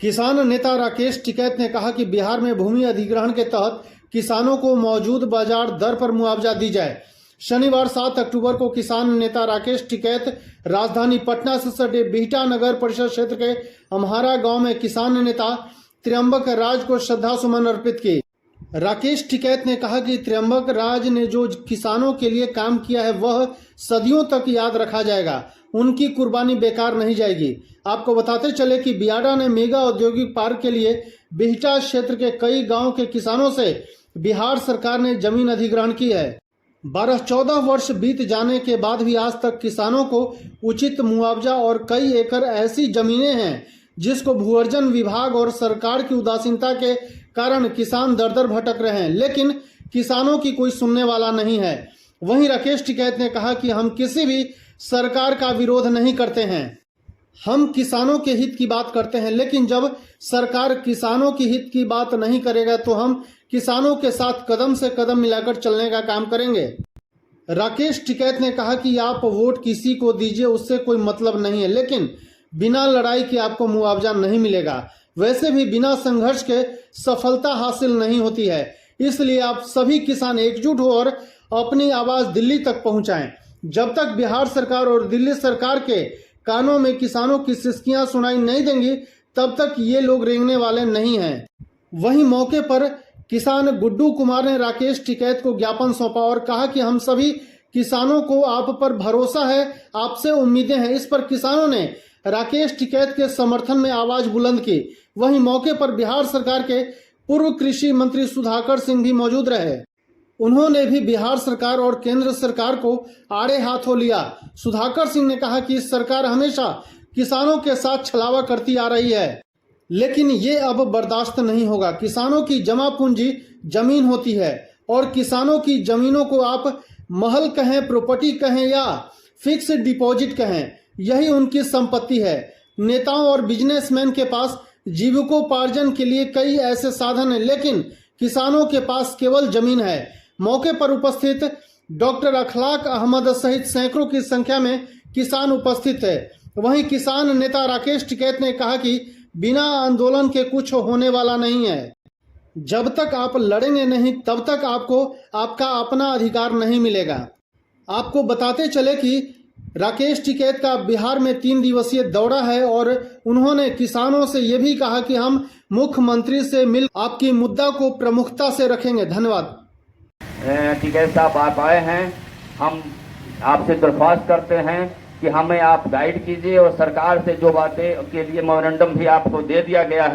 किसान नेता राकेश टिकैत ने कहा कि बिहार में भूमि अधिग्रहण के तहत किसानों को मौजूद बाजार दर पर मुआवजा दी जाए। शनिवार 7 अक्टूबर को किसान नेता राकेश टिकैत राजधानी पटना से सटे बिहटा नगर परिषद क्षेत्र के अम्हारा गांव में किसान नेता त्र्यंबक राज को श्रद्धा सुमन अर्पित किए। राकेश टिकैत ने कहा कि त्र्यंबक राज ने जो किसानों के लिए काम किया है वह सदियों तक याद रखा जाएगा, उनकी कुर्बानी बेकार नहीं जाएगी। आपको बताते चले कि बियाडा ने मेगा औद्योगिक पार्क के लिए बिहटा क्षेत्र के कई गांव के किसानों से बिहार सरकार ने जमीन अधिग्रहण की है। 12-14 वर्ष बीत जाने के बाद भी आज तक किसानों को उचित मुआवजा और कई एकड़ ऐसी जमीनें हैं जिसको भूअर्जन विभाग और सरकार की उदासीनता के कारण किसान दर दर भटक रहे हैं, लेकिन किसानों की कोई सुनने वाला नहीं है। वहीं राकेश टिकैत ने कहा कि हम किसी भी सरकार का विरोध नहीं करते हैं, हम किसानों के हित की बात करते हैं, लेकिन जब सरकार किसानों की हित की बात नहीं करेगा तो हम किसानों के साथ कदम से कदम मिलाकर चलने का काम करेंगे। राकेश टिकैत ने कहा कि आप वोट किसी को दीजिए, उससे कोई मतलब नहीं है, लेकिन बिना लड़ाई के आपको मुआवजा नहीं मिलेगा। वैसे भी बिना संघर्ष के सफलता हासिल नहीं होती है, इसलिए आप सभी किसान एकजुट हो और अपनी आवाज दिल्ली तक पहुंचाएं। जब तक बिहार सरकार और दिल्ली सरकार के कानों में किसानों की सिसकियां सुनाई नहीं देंगी तब तक ये लोग रेंगने वाले नहीं हैं। वहीं मौके पर किसान गुड्डू कुमार ने राकेश टिकैत को ज्ञापन सौंपा और कहा कि हम सभी किसानों को आप पर भरोसा है, आपसे उम्मीदें हैं। इस पर किसानों ने राकेश टिकैत के समर्थन में आवाज बुलंद की। वहीं मौके पर बिहार सरकार के पूर्व कृषि मंत्री सुधाकर सिंह भी मौजूद रहे। उन्होंने भी बिहार सरकार और केंद्र सरकार को आड़े हाथों लिया। सुधाकर सिंह ने कहा कि सरकार हमेशा किसानों के साथ छलावा करती आ रही है, लेकिन ये अब बर्दाश्त नहीं होगा। किसानों की जमा पूंजी जमीन होती है और किसानों की जमीनों को आप महल कहें, प्रॉपर्टी कहें या फिक्स डिपॉजिट कहें, यही उनकी संपत्ति है। नेताओं और बिजनेसमैन के पास जीविकोपार्जन के लिए कई ऐसे साधन हैं, लेकिन किसानों के पास केवल जमीन है। मौके पर उपस्थित डॉक्टर अखलाक अहमद सहित सैकड़ों की संख्या में किसान उपस्थित है। वहीं किसान नेता राकेश टिकैत ने कहा कि बिना आंदोलन के कुछ होने वाला नहीं है। जब तक आप लड़ेंगे नहीं तब तक आपको आपका अपना अधिकार नहीं मिलेगा। आपको बताते चले कि राकेश टिकैत का बिहार में 3 दिवसीय दौरा है और उन्होंने किसानों से ये भी कहा कि हम मुख्यमंत्री से मिल आपकी मुद्दा को प्रमुखता से रखेंगे। धन्यवाद। टिकैत साहब आप आए हैं, हम आपसे दरख्वास्त करते हैं कि हमें आप गाइड कीजिए और सरकार से जो बातें के लिए मेमोरेंडम भी आपको दे दिया गया है